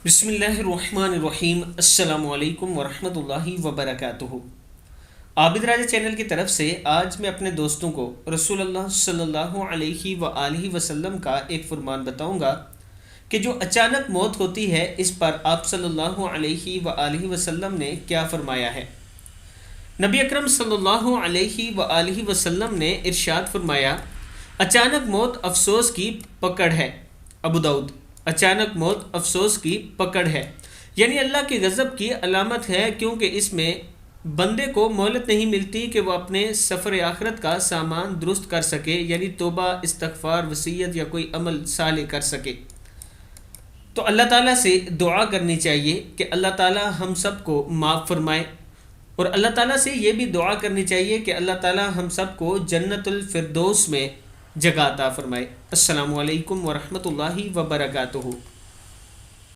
बिस्मिल्लाहिर्रहमानिर्रहीम। अस्सलामु अलैकुम वरहमतुल्लाहि वबरकातुहू। आबिद राजा चैनल की तरफ से आज मैं अपने दोस्तों को रसूलुल्लाह सल्लल्लाहु अलैहि व आलिहि वसल्लम का एक फरमान बताऊंगा कि जो अचानक मौत होती है इस पर आप सल्लल्लाहु अलैहि व आलिहि वसल्लम ने क्या फरमाया है। नबी अकरम सल्लल्लाहु अलैहि व आलिहि वसल्लम ने इरशाद फरमाया, अचानक मौत अफसोस की पकड़ है। अबू दाऊद। अचानक मौत अफसोस की पकड़ है यानी अल्लाह की गज़ब की अलामत है, क्योंकि इसमें बंदे को मोहलत नहीं मिलती कि वह अपने सफ़र आखिरत का सामान दुरुस्त कर सके, यानी तौबा, इस्तग़फ़ार, वसीयत या कोई अमल साले कर सके। तो अल्लाह ताला से दुआ करनी चाहिए कि अल्लाह ताला हम सब को माफ़ फरमाए, और अल्लाह ताला से ये भी दुआ करनी चाहिए कि अल्लाह ताला हम सब को जन्नतुल फिरदौस में जगह अता फरमाए। अस्सलामु अलैकुम वरहमतुल्लाहि वबरकातुहू।